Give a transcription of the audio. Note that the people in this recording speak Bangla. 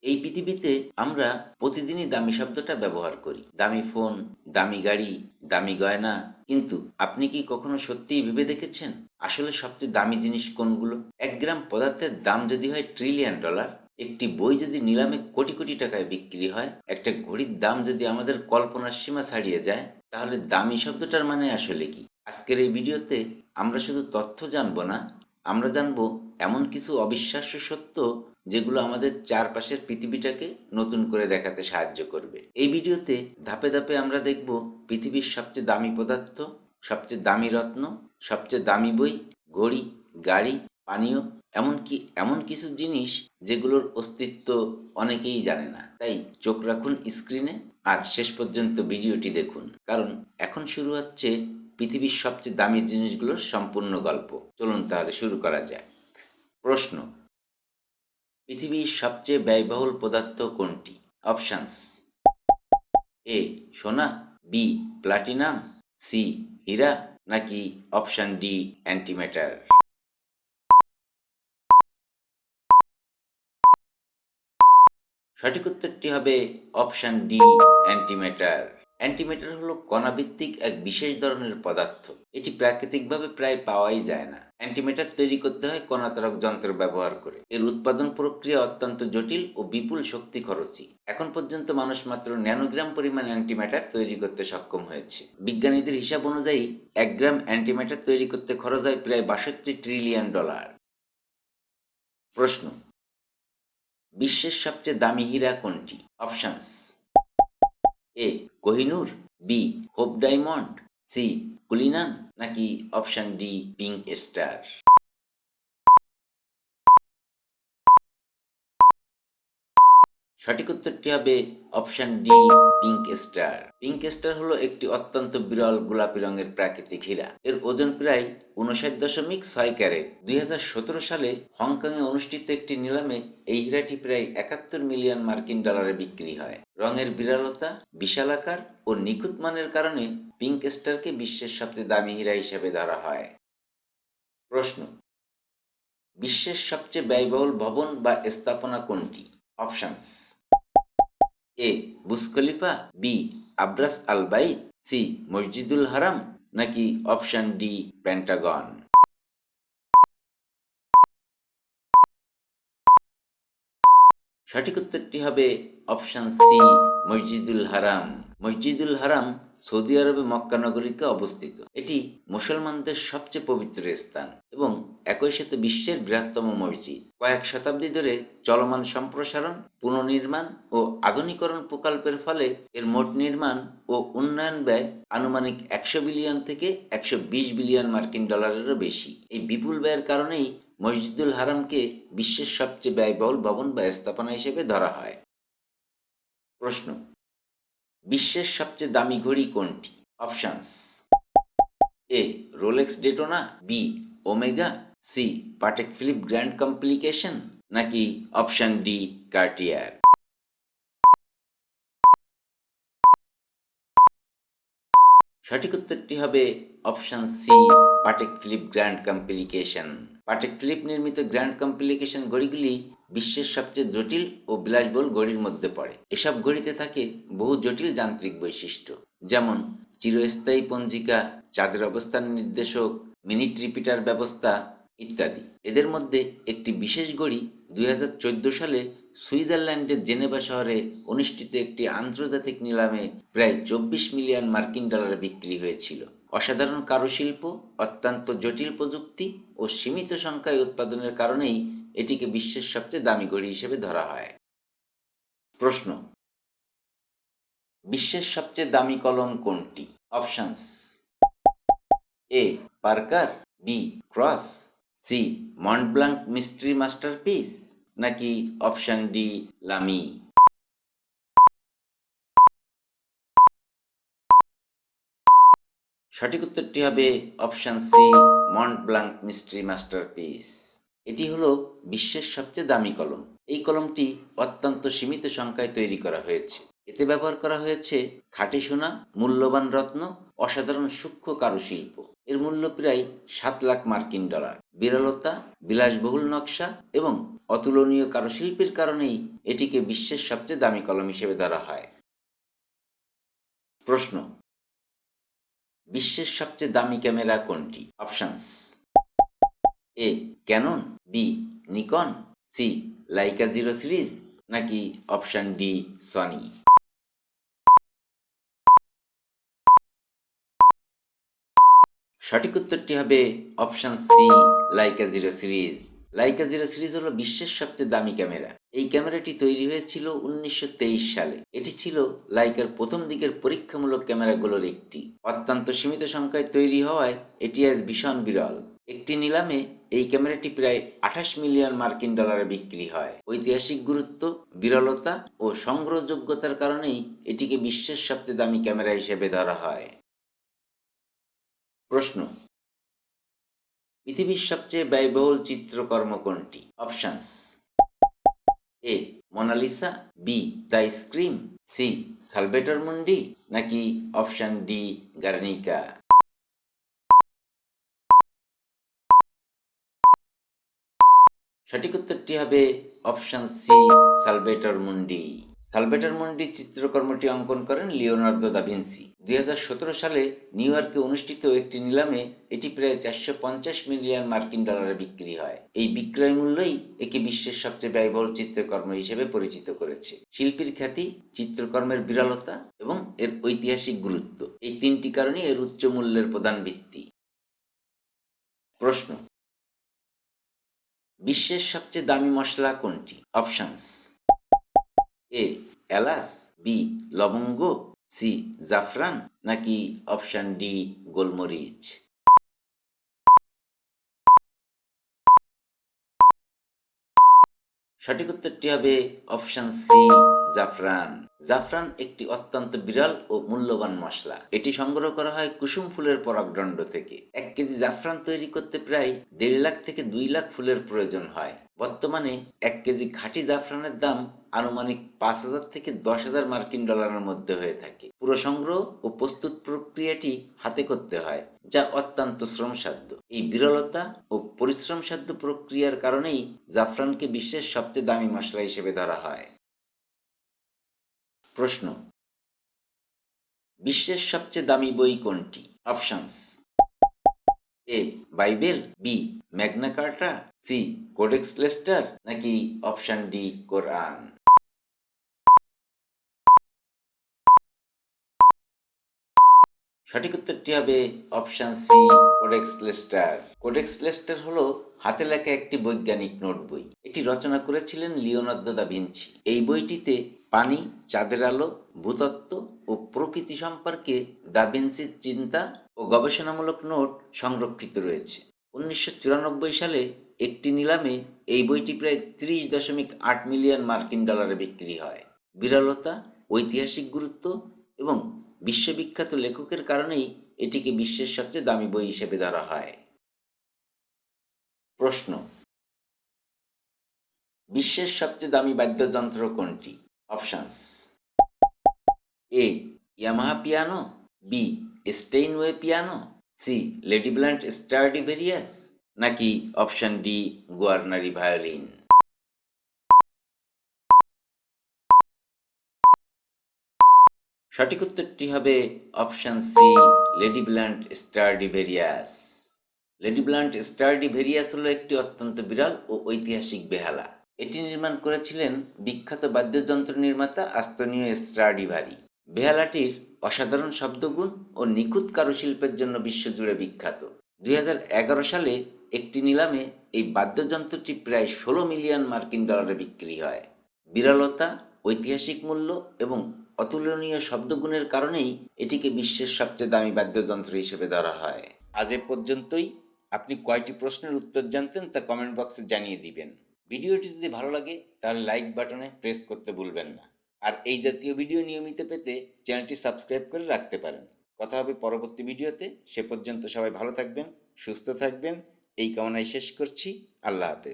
এই পৃথিবীতে আমরা প্রতিদিনই দামি শব্দটা ব্যবহার করি। দামি ফোন, দামি গাড়ি, দামি গয়না। কিন্তু আপনি কি কখনো সত্যিই ভেবে দেখেছেন আসলে সবচেয়ে দামি জিনিস কোনগুলো? 1 গ্রাম পদার্থের দাম যদি হয় ট্রিলিয়ন ডলার, একটি বই যদি নিলামে কোটি কোটি টাকায় বিক্রি হয়, একটা ঘড়ির দাম যদি আমাদের কল্পনার সীমা ছাড়িয়ে যায়, তাহলে দামি শব্দটার মানে আসলে কি? আজকের এই ভিডিওতে আমরা শুধু তথ্য জানবো না, আমরা জানবো এমন কিছু অবিশ্বাস্য সত্য যেগুলো আমাদের চারপাশের পৃথিবীটাকে নতুন করে দেখাতে সাহায্য করবে। এই ভিডিওতে ধাপে ধাপে আমরা দেখব পৃথিবীর সবচেয়ে দামি পদার্থ, সবচেয়ে দামি রত্ন, সবচেয়ে দামি বই, ঘড়ি, গাড়ি, পানীয়, এমনকি এমন কিছু জিনিস যেগুলোর অস্তিত্ব অনেকেই জানে না। তাই চোখ রাখুন স্ক্রিনে আর শেষ পর্যন্ত ভিডিওটি দেখুন, কারণ এখন শুরু হচ্ছে পৃথিবীর সবচেয়ে দামি জিনিসগুলোর সম্পূর্ণ গল্প। চলুন তাহলে শুরু করা যাক। প্রশ্ন: পৃথিবীর সবচেয়ে ব্যয়বহুল পদার্থ কোনটি? অপশানস: এ সোনা, বি প্লাটিনাম, সি হীরা, নাকি অপশান ডি অ্যান্টিম্যাটার? সঠিক উত্তরটি হবে অপশান ডি অ্যান্টিম্যাটার। অ্যান্টিম্যাটার হলো কণাভিত্তিক এক বিশেষ ধরনের পদার্থ। এটি প্রাকৃতিকভাবে প্রায় পাওয়াই যায় না। অ্যান্টিম্যাটার তৈরি করতে হয় কণাতারক যন্ত্র ব্যবহার করে। এর উৎপাদন প্রক্রিয়া অত্যন্ত জটিল ও বিপুল শক্তি খরচী। এখন পর্যন্ত মানুষ মাত্র ন্যানোগ্রাম পরিমাণ অ্যান্টিম্যাটার তৈরি করতে সক্ষম হয়েছে। বিজ্ঞানীদের হিসাব অনুযায়ী 1 গ্রাম অ্যান্টিম্যাটার তৈরি করতে খরচ হয় প্রায় 62 ট্রিলিয়ন ডলার। প্রশ্ন: বিশ্বের সবচেয়ে দামি হীরা কোনটি? Options: A Kohinoor, B Hope Diamond, C Cullinan, নাকি অপশান ডি পিঙ্ক স্টার? সঠিক উত্তরটি হবে option D Pink Star. Pink Star হলো একটি অত্যন্ত বিরল গোলাপি রঙের প্রাকৃতিক হীরা। এর ওজন প্রায় 59.6 ক্যারেট। 2017 সালে হংকংয়ে অনুষ্ঠিত একটি নিলামে এই হীরাটি প্রায় 71 মিলিয়ন মার্কিন ডলারে বিক্রি হয়। রঙের বিরলতা, বিশালাকার ও নিখুঁত মানের কারণে পিঙ্ক স্টারকে বিশ্বের সবচেয়ে দামি হীরা হিসেবে ধরা হয়। প্রশ্ন: বিশ্বের সবচেয়ে ব্যয়বহুল ভবন বা স্থাপনা কোনটি? অপশানস: এ বুর্জ খলিফা, বি আব্রাস আল বাইত, সি মসজিদুল হারাম, নাকি অপশান ডি পেন্টাগন? সঠিক উত্তরটি হবে অপশান সি মসজিদুল হারাম। মসজিদুল হারাম সৌদি আরবে মক্কা নগরীতে অবস্থিত। এটি মুসলমানদের সবচেয়ে পবিত্র স্থান এবং একই সাথে বিশ্বের বৃহত্তম মসজিদ। কয়েক শতাব্দী ধরে চলমান সম্প্রসারণ, পুনর্নির্মাণ ও আধুনিকরণ প্রকল্পের ফলে এর মোট নির্মাণ ও উন্নয়ন ব্যয় আনুমানিক 100 বিলিয়ন থেকে 120 বিলিয়ন মার্কিন ডলারেরও বেশি। এই বিপুল ব্যয়ের কারণেই মসজিদুল হারামকে বিশ্বের সবচেয়ে ব্যয়বহুল ভবন বা স্থাপনা হিসেবে ধরা হয়। প্রশ্ন: বিশ্বের সবচেয়ে দামি ঘড়ি কোনটি? Options: A Rolex Daytona, B Omega, C Patek Philippe Grand Complication, নাকি অপশান ডি কার্টিয়ার? সঠিক উত্তরটি হবে option C Patek Philippe Grand Complication. Patek Philippe নির্মিত গ্র্যান্ড কমপ্লিকেশন ঘড়িগুলি বিশ্বের সবচেয়ে জটিল ও বিলাসবহুল ঘড়ির মধ্যে পড়ে। এসব ঘড়িতে থাকে বহু জটিল যান্ত্রিক বৈশিষ্ট্য, যেমন চিরস্থায়ী পঞ্জিকা, চাঁদের অবস্থান নির্দেশক, মিনিট রিপিটার ব্যবস্থা ইত্যাদি। এদের মধ্যে একটি বিশেষ ঘড়ি 2014 সালে সুইজারল্যান্ডের জেনেভা শহরে অনুষ্ঠিত একটি আন্তর্জাতিক নিলামে প্রায় 24 মিলিয়ন মার্কিন ডলারে বিক্রি হয়েছিল। অসাধারণ কারুশিল্প, অত্যন্ত জটিল প্রযুক্তি ও সীমিত সংখ্যায় উৎপাদনের কারণেই এটিকে বিশ্বের সবচেয়ে দামি ঘড়ি হিসেবে ধরা হয়। প্রশ্ন: বিশ্বের সবচেয়ে দামি কলম কোনটি? Options: A Parker, B Cross, C Montblanc Mystery Masterpiece, নাকি অপশান ডি লামি? সঠিক উত্তরটি হবে option C Montblanc Mystery Masterpiece. এটি হলো বিশ্বের সবচেয়ে দামি কলম। এই কলমটি অত্যন্ত সীমিত সংখ্যায় তৈরি করা হয়েছে। এতে ব্যবহার করা হয়েছে খাঁটি সোনা, মূল্যবান রত্ন, অসাধারণ সূক্ষ্ম কারুশিল্প। এর মূল্য প্রায় 7 লাখ মার্কিন ডলার। বিরলতা, বিলাসবহুল নকশা এবং অতুলনীয় কারুশিল্পের কারণেই এটিকে বিশ্বের সবচেয়ে দামি কলম হিসেবে ধরা হয়। প্রশ্ন: বিশ্বের সবচেয়ে দামি ক্যামেরা কোনটি? Options: A Canon, B Nikon, C Leica Zero Series, নাকি অপশন ডি সনি। সঠিক উত্তরটি হবে option C Leica Zero Series. Leica Zero Series হলো বিশ্বের সবচেয়ে দামি ক্যামেরা। এই ক্যামেরাটি তৈরি হয়েছিল 1923 সালে। এটি ছিল লাইকার প্রথম দিকের পরীক্ষামূলক ক্যামেরাগুলোর একটি। অত্যন্ত সীমিত সংখ্যায় তৈরি হওয়ায় এটি আজ ভীষণ বিরল। একটি নিলামে এই ক্যামেরাটি প্রায় 28 মিলিয়ন মার্কিন ডলারে বিক্রি হয়। ঐতিহাসিক গুরুত্ব, বিরলতা ও সংগ্রহযোগ্যতার কারণেই এটিকে বিশ্বের সবচেয়ে দামি ক্যামেরা হিসেবে ধরা হয়। প্রশ্ন: পৃথিবীর সবচেয়ে ব্যয়বহুল চিত্রকর্ম কোনটি? Options: A Mona Lisa, B the Scream, C Salvator Mundi, নাকি অপশন ডি গার্নিকা। সঠিক উত্তরটি হবে অপশন সি সালভেটর মুন্ডি। সালভেটর মুন্ডি চিত্রকর্মটি অঙ্কন করেন লিওনার্দো দা ভিঞ্চি। 2017 সালে নিউ ইয়র্কে অনুষ্ঠিত একটি নিলামে এটি প্রায় 450 মিলিয়ন মার্কিন ডলারে বিক্রি হয়। এই বিক্রয় মূল্যই একে বিশ্বের সবচেয়ে ব্যয়বহুল চিত্রকর্ম হিসেবে পরিচিত করেছে। শিল্পীর খ্যাতি, চিত্রকর্মের বিরলতা এবং এর ঐতিহাসিক গুরুত্ব, এই তিনটি কারণই এর উচ্চ মূল্যের প্রধান ভিত্তি। প্রশ্ন: বিশ্বের সবচেয়ে দামি মশলা কোনটি? অপশনস: এ এলাচ, বি লবঙ্গ, সি জাফরান, নাকি অপশন ডি গোলমরিচ। সঠিক উত্তরটি হবে অপশন সি জাফরান। জাফরান একটি অত্যন্ত বিরল ও মূল্যবান মশলা। এটি সংগ্রহ করা হয় কুসুম ফুলের পরাগদণ্ড থেকে। 1 কেজি জাফরান তৈরি করতে প্রায় 1.5 লাখ থেকে 2 লাখ ফুলের প্রয়োজন হয়। বর্তমানে 1 কেজি খাঁটি জাফরানের দাম আনুমানিক 5,000 থেকে 10,000 মার্কিন ডলারের মধ্যে হয়ে থাকে। পুরো সংগ্রহ ও প্রস্তুত প্রক্রিয়াটি হাতে করতে হয়, যা অত্যন্ত শ্রমসাধ্য। এই বিরলতা ও পরিশ্রমসাধ্য প্রক্রিয়ার কারণেই জাফরানকে বিশ্বের সবচেয়ে দামি মশলা হিসেবে ধরা হয়। প্রশ্ন: বিশ্বের সবচেয়ে দামি বই কোনটি? Options: A Bible, B Magna Carta, C Codex Leicester, নাকি অপশন ডি কোরআন। সঠিক উত্তরটি হবে option C Codex Leicester. Codex Leicester হলো হাতে লেখা একটি বৈজ্ঞানিক নোট বই। এটি রচনা করেছিলেন লিওনার্দো দা ভিঞ্চি। এই বইটিতে পানি, চাঁদের আলো, ভূতত্ত্ব ও প্রকৃতি সম্পর্কে দা ভিঞ্চির চিন্তা ও গবেষণামূলক নোট সংরক্ষিত রয়েছে। 1994 সালে একটি নিলামে এই বইটি প্রায় 30.8 মিলিয়ন মার্কিন ডলারে বিক্রি হয়। বিরলতা, ঐতিহাসিক গুরুত্ব এবং বিশ্ববিখ্যাত লেখকের কারণেই এটিকে বিশ্বের সবচেয়ে দামি বই হিসেবে ধরা হয়। প্রশ্ন: বিশ্বের সবচেয়ে দামি বাদ্যযন্ত্র কোনটি? Options: A Yamaha piano, B Steinway piano, C Lady Blunt Stradivarius, নাকি অপশন ডি গুয়ার্নারি ভায়োলিন। সঠিক উত্তরটি হবে option C Lady Blunt Stradivarius. Lady Blunt Stradivarius হলো একটি অত্যন্ত বিরল ও ঐতিহাসিক বেহালা। এটি নির্মাণ করেছিলেন বিখ্যাত বাদ্যযন্ত্র নির্মাতা আস্তোনিও স্ট্রাডিভারি। বেহালাটির অসাধারণ শব্দগুণ ও নিখুঁত কারুশিল্পের জন্য বিশ্বজুড়ে বিখ্যাত। 2011 সালে একটি নিলামে এই বাদ্যযন্ত্রটি প্রায় 16 মিলিয়ন মার্কিন ডলারে বিক্রি হয়। বিরলতা, ঐতিহাসিক মূল্য এবং অতুলনীয় শব্দগুণের কারণেই এটিকে বিশ্বের সবচেয়ে দামি বাদ্যযন্ত্র হিসেবে ধরা হয়। আজ এ পর্যন্তই। আপনি কয়টি প্রশ্নের উত্তর জানতেন তা কমেন্ট বক্সে জানিয়ে দিবেন। ভিডিওটি যদি ভালো লাগে তাহলে লাইক বাটনে প্রেস করতে ভুলবেন না। আর এই জাতীয় ভিডিও নিয়মিত পেতে চ্যানেলটি সাবস্ক্রাইব করে রাখতে পারেন। কথা হবে পরবর্তী ভিডিওতে। সে পর্যন্ত সবাই ভালো থাকবেন, সুস্থ থাকবেন, এই কামনায় শেষ করছি। আল্লাহ হাফেজ।